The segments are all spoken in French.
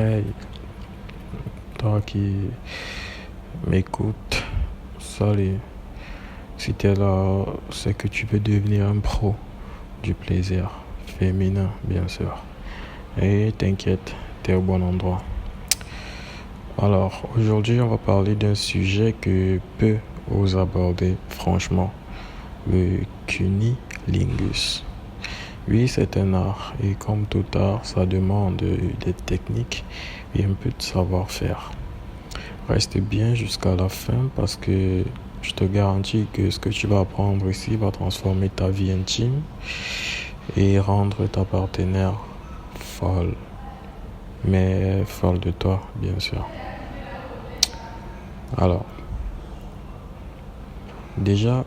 Hey, toi qui m'écoutes, salut. Si t'es là, c'est que tu veux devenir un pro du plaisir féminin, bien sûr. Et t'inquiète, t'es au bon endroit. Alors, aujourd'hui, on va parler d'un sujet que peu osent aborder, franchement, le cunilingus. Oui, c'est un art et comme tout art, ça demande des techniques et un peu de savoir-faire. Reste bien jusqu'à la fin parce que je te garantis que ce que tu vas apprendre ici va transformer ta vie intime et rendre ta partenaire folle. Mais folle de toi, bien sûr. Alors, déjà,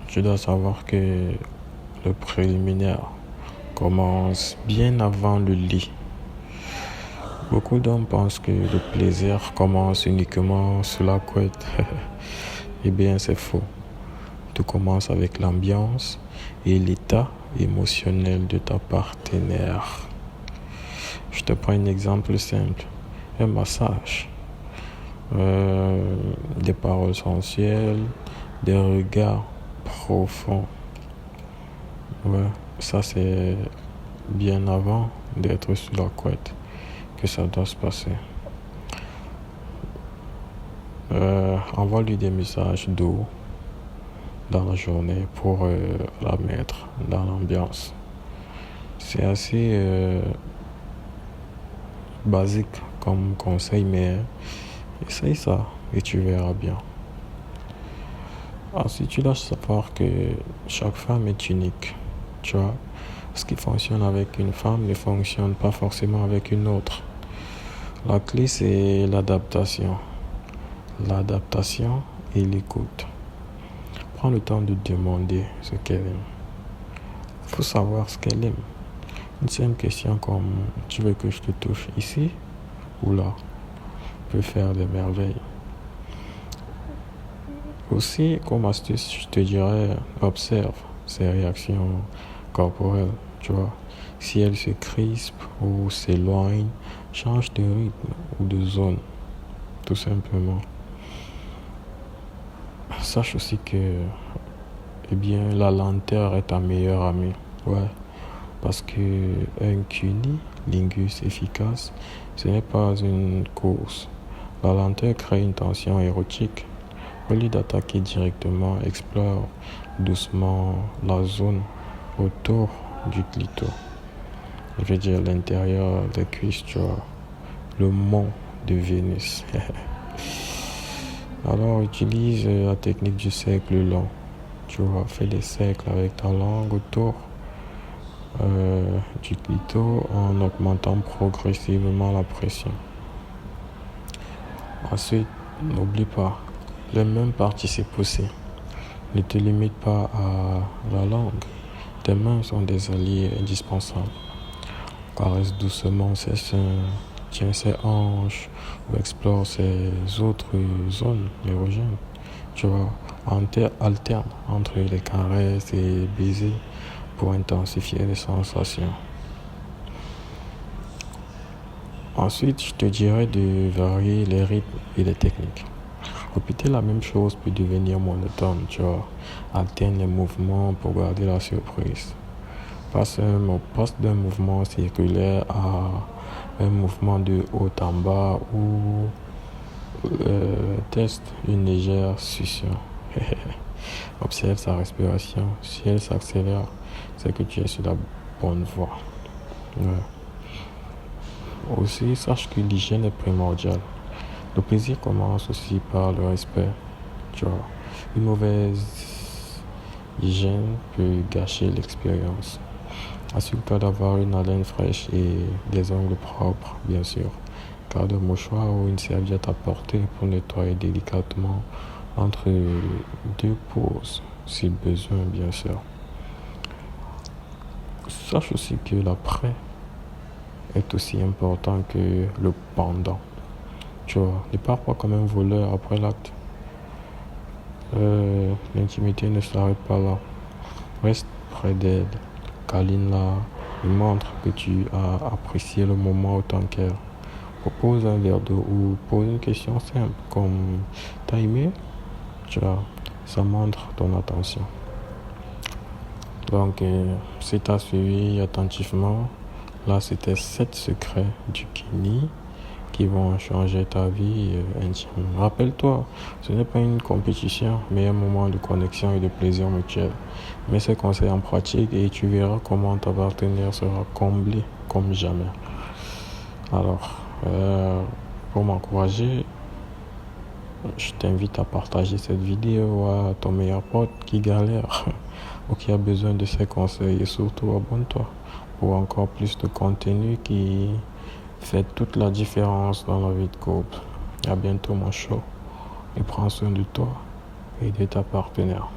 tu dois savoir que le préliminaire commence bien avant le lit. Beaucoup d'hommes pensent que le plaisir commence uniquement sous la couette. Eh bien, c'est faux. Tout commence avec l'ambiance et l'état émotionnel de ta partenaire. Je te prends un exemple simple. Un massage. Des paroles sensuelles, des regards profonds. Ouais, ça c'est bien avant d'être sous la couette que ça doit se passer. Envoie-lui des messages doux dans la journée pour la mettre dans l'ambiance. C'est assez basique comme conseil, mais essaye ça et tu verras bien. Ensuite, tu dois savoir que chaque femme est unique. Tu vois, ce qui fonctionne avec une femme ne fonctionne pas forcément avec une autre. La clé, c'est l'adaptation. L'adaptation et l'écoute. Prends le temps de demander ce qu'elle aime. Il faut savoir ce qu'elle aime. Une simple question comme tu veux que je te touche ici ou là peut faire des merveilles. Aussi, comme astuce, je te dirais, observe ses réactions corporelles. Tu vois, si elle se crispe ou s'éloigne, change de rythme ou de zone, tout simplement. Sache aussi que, eh bien, la lenteur est ta meilleure amie. Ouais, parce que un cunilingus efficace, ce n'est pas une course. La lenteur crée une tension érotique. Au lieu d'attaquer directement, explore doucement la zone autour du clito. Je veux dire l'intérieur des cuisses, tu vois, le mont de Vénus. Alors utilise la technique du cercle long. Tu vois, fais des cercles avec ta langue autour du clito en augmentant progressivement la pression. Ensuite, n'oublie pas, les mêmes participes aussi. Ne te limite pas à la langue. Tes mains sont des alliés indispensables. Caresse doucement ses seins, tiens ses hanches ou explore ses autres zones érogènes. Tu vois, alterne entre les caresses et les baisers pour intensifier les sensations. Ensuite, je te dirais de varier les rythmes et les techniques. Répéter la même chose peut devenir monotone, tu vois. Alterne les mouvements pour garder la surprise. Passe d'un mouvement circulaire à un mouvement de haut en bas ou teste une légère succion. Observe sa respiration. Si elle s'accélère, c'est que tu es sur la bonne voie. Ouais. Aussi, sache que l'hygiène est primordiale. Le plaisir commence aussi par le respect. Tu vois, une mauvaise hygiène peut gâcher l'expérience. Assure-toi d'avoir une haleine fraîche et des ongles propres, bien sûr. Garde un mouchoir ou une serviette à portée pour nettoyer délicatement entre deux pauses, si besoin, bien sûr. Sache aussi que l'après est aussi important que le pendant. Tu vois, ne pars pas comme un voleur après l'acte. L'intimité ne s'arrête pas là. Reste près d'elle, câline-la et montre que tu as apprécié le moment autant qu'elle. pose un verre d'eau ou pose une question simple comme t'as aimé? Tu vois, ça montre ton attention. Donc, si tu as suivi attentivement, là, c'était 7 secrets du Kini qui vont changer ta vie intime. Rappelle-toi, ce n'est pas une compétition, mais un moment de connexion et de plaisir mutuel. Mets ces conseils en pratique et tu verras comment ta partenaire sera comblée comme jamais. Alors, pour m'encourager, je t'invite à partager cette vidéo à ton meilleur pote qui galère ou qui a besoin de ces conseils et surtout abonne-toi pour encore plus de contenu qui fait toute la différence dans la vie de couple. À bientôt mon show et prends soin de toi et de ta partenaire.